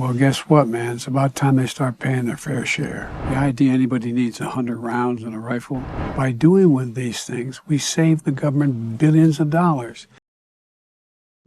Well, guess what, man? It's about time they start paying their fair share. The idea anybody needs 100 rounds and a rifle. By doing one of these things, we save the government billions of dollars.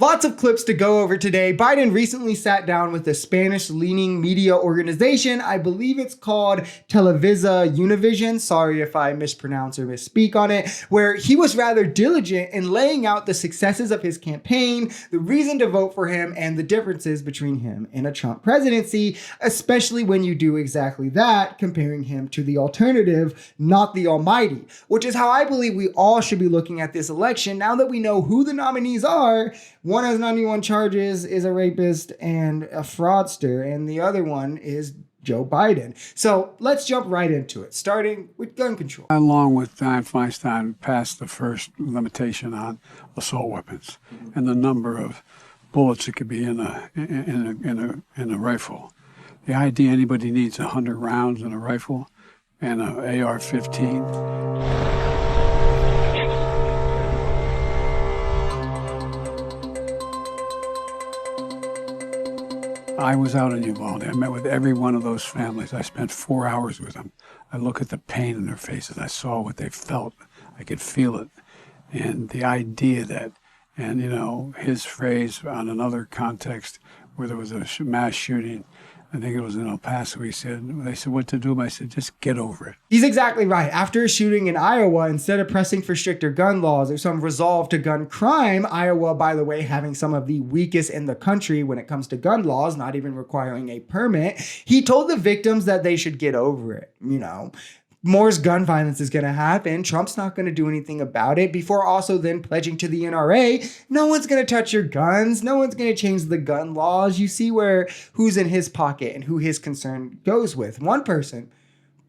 Lots of clips to go over today. Biden recently sat down with a Spanish-leaning media organization. I believe it's called Televisa Univision. Sorry if I mispronounce or misspeak on it, where he was rather diligent in laying out the successes of his campaign, the reason to vote for him, and the differences between him and a Trump presidency, especially when you do exactly that, comparing him to the alternative, not the almighty, which is how I believe we all should be looking at this election now that we know who the nominees are. One has 91 charges, is a rapist and a fraudster, and the other one is Joe Biden. So let's jump right into it, starting with gun control. Along with Dianne Feinstein, passed the first limitation on assault weapons and the number of bullets that could be in a rifle. The idea anybody needs 100 rounds in a rifle and an AR-15. I was out in Uvalde. I met with every one of those families. I spent 4 hours with them. I looked at the pain in their faces. I saw what they felt. I could feel it. And the idea that, and you know, his phrase on another context where there was a mass shooting, I think it was in El Paso, they said, what to do? I said, just get over it. He's exactly right. After a shooting in Iowa, instead of pressing for stricter gun laws or some resolve to gun crime, Iowa, by the way, having some of the weakest in the country when it comes to gun laws, not even requiring a permit, he told the victims that they should get over it, you know. More gun violence is going to happen. Trump's not going to do anything about it before also then pledging to the NRA. No one's going to touch your guns. No one's going to change the gun laws. You see who's in his pocket and who his concern goes with. One person,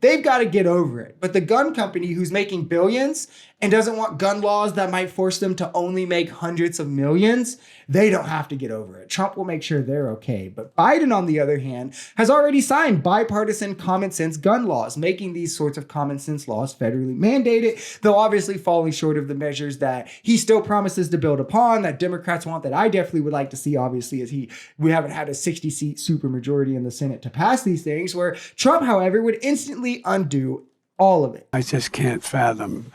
they've got to get over it. But the gun company who's making billions and doesn't want gun laws that might force them to only make hundreds of millions, they don't have to get over it. Trump will make sure they're okay. But Biden, on the other hand, has already signed bipartisan common sense gun laws, making these sorts of common sense laws federally mandated, though obviously falling short of the measures that he still promises to build upon, that Democrats want, that I definitely would like to see, obviously, as we haven't had a 60-seat supermajority in the Senate to pass these things, where Trump, however, would instantly undo all of it. I just can't fathom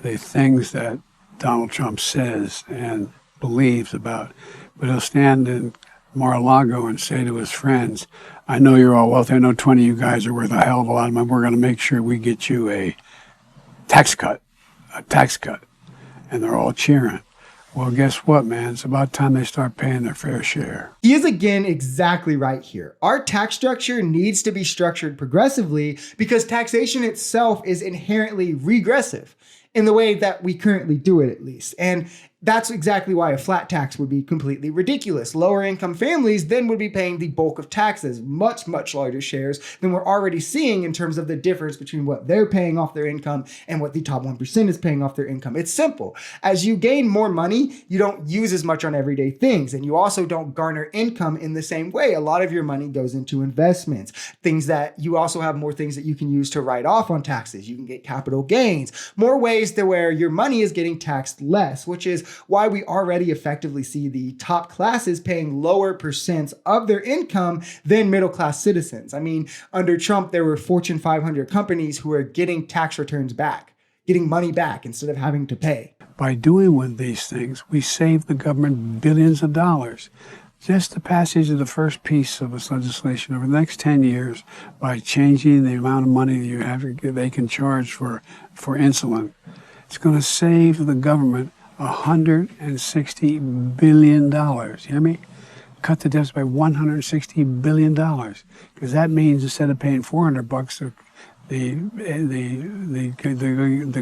the things that Donald Trump says and believes about, but he'll stand in Mar-a-Lago and say to his friends, I know you're all wealthy, I know 20 of you guys are worth a hell of a lot of money, we're going to make sure we get you a tax cut. And they're all cheering. Well, guess what, man? It's about time they start paying their fair share. He is again exactly right here. Our tax structure needs to be structured progressively because taxation itself is inherently regressive in the way that we currently do it, at least. And that's exactly why a flat tax would be completely ridiculous. Lower income families then would be paying the bulk of taxes, much, much larger shares than we're already seeing in terms of the difference between what they're paying off their income and what the top 1% is paying off their income. It's simple. As you gain more money, you don't use as much on everyday things, and you also don't garner income in the same way. A lot of your money goes into investments, things that you also have more things that you can use to write off on taxes. You can get capital gains, more ways to where your money is getting taxed less, which is why we already effectively see the top classes paying lower percents of their income than middle-class citizens. I mean, under Trump, there were Fortune 500 companies who are getting tax returns back, getting money back instead of having to pay. By doing one of these things, we save the government billions of dollars. Just the passage of the first piece of this legislation over the next 10 years, by changing the amount of money they can charge for insulin, it's going to save the government $160 billion. You hear me? Cut the deficit by $160 billion. Because that means instead of paying $400, the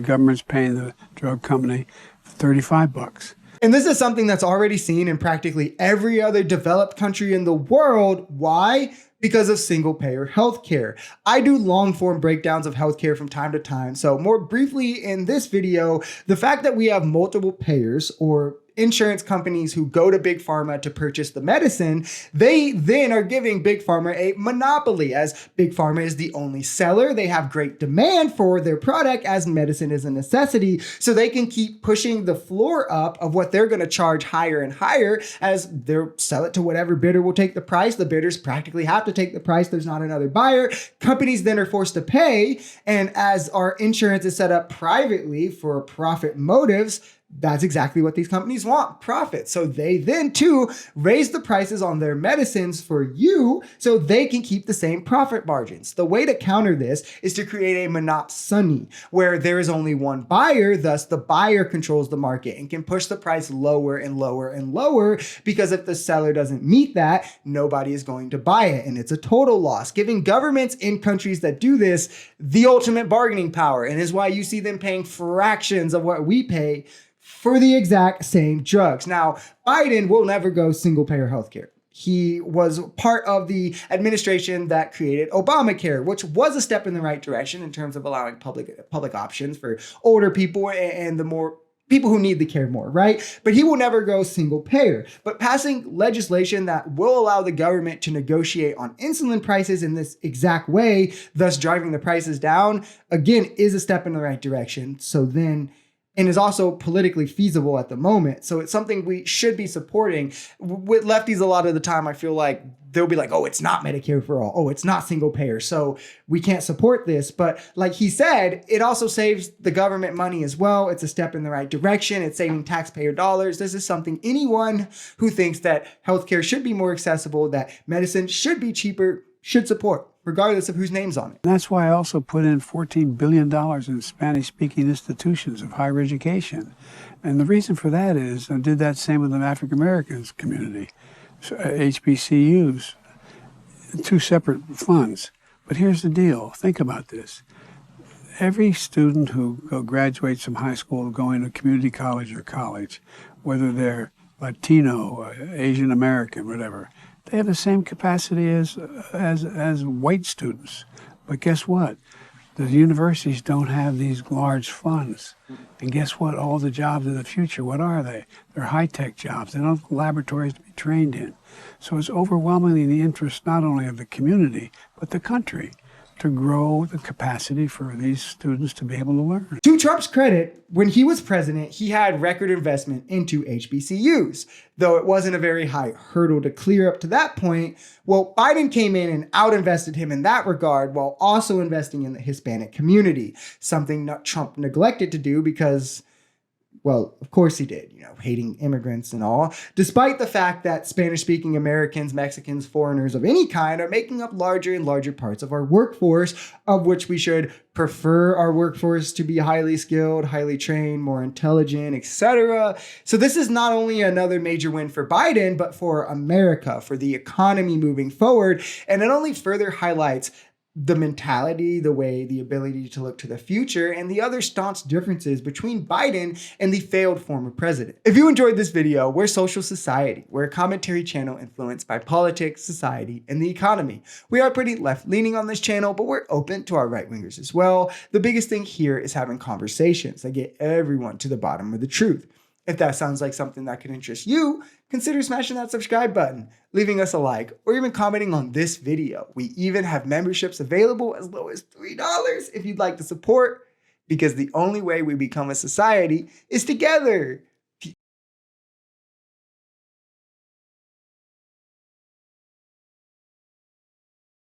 government's paying the drug company $35. And this is something that's already seen in practically every other developed country in the world. Why? Because of single-payer healthcare. I do long-form breakdowns of healthcare from time to time. So more briefly in this video, the fact that we have multiple payers, or insurance companies who go to Big Pharma to purchase the medicine, they then are giving Big Pharma a monopoly, as Big Pharma is the only seller. They have great demand for their product as medicine is a necessity, so they can keep pushing the floor up of what they're going to charge higher and higher as they'll sell it to whatever bidder will take the price. The bidders practically have to take the price. There's not another buyer. Companies then are forced to pay, and as our insurance is set up privately for profit motives, that's exactly what these companies want, profit. So they then too raise the prices on their medicines for you so they can keep the same profit margins. The way to counter this is to create a monopsony where there is only one buyer, thus the buyer controls the market and can push the price lower and lower and lower, because if the seller doesn't meet that, nobody is going to buy it, and it's a total loss, giving governments in countries that do this the ultimate bargaining power, and is why you see them paying fractions of what we pay for the exact same drugs. Now, Biden will never go single payer healthcare. He was part of the administration that created Obamacare, which was a step in the right direction in terms of allowing public options for older people and the more people who need the care more, right? But he will never go single payer. But passing legislation that will allow the government to negotiate on insulin prices in this exact way, thus driving the prices down, again, is a step in the right direction. So then, and is also politically feasible at the moment. So it's something we should be supporting. With lefties, a lot of the time, I feel like they'll be like, oh, it's not Medicare for all. Oh, it's not single payer, so we can't support this. But like he said, it also saves the government money as well. It's a step in the right direction. It's saving taxpayer dollars. This is something anyone who thinks that healthcare should be more accessible, that medicine should be cheaper, should support, regardless of whose name's on it. That's why I also put in $14 billion in Spanish-speaking institutions of higher education. And the reason for that is I did that same with the African Americans community, so, HBCUs, two separate funds. But here's the deal. Think about this. Every student who graduates from high school going to community college or college, whether they're Latino, Asian American, whatever, they have the same capacity as white students. But guess what? The universities don't have these large funds. And guess what? All the jobs of the future, what are they? They're high-tech jobs. They don't have laboratories to be trained in. So it's overwhelmingly the interest not only of the community, but the country to grow the capacity for these students to be able to learn. To Trump's credit, when he was president, he had record investment into HBCUs, though it wasn't a very high hurdle to clear up to that point. Well, Biden came in and out-invested him in that regard while also investing in the Hispanic community, something Trump neglected to do because, well, of course he did, hating immigrants and all, despite the fact that Spanish-speaking Americans, Mexicans, foreigners of any kind are making up larger and larger parts of our workforce, of which we should prefer our workforce to be highly skilled, highly trained, more intelligent, etc. So this is not only another major win for Biden, but for America, for the economy moving forward. And it only further highlights the mentality, the way, the ability to look to the future, and the other staunch differences between Biden and the failed former president. If you enjoyed this video, we're Social Society. We're a commentary channel influenced by politics, society, and the economy. We are pretty left-leaning on this channel, but we're open to our right-wingers as well. The biggest thing here is having conversations that get everyone to the bottom of the truth. If that sounds like something that could interest you, consider smashing that subscribe button, leaving us a like, or even commenting on this video. We even have memberships available as low as $3 if you'd like to support, because the only way we become a society is together.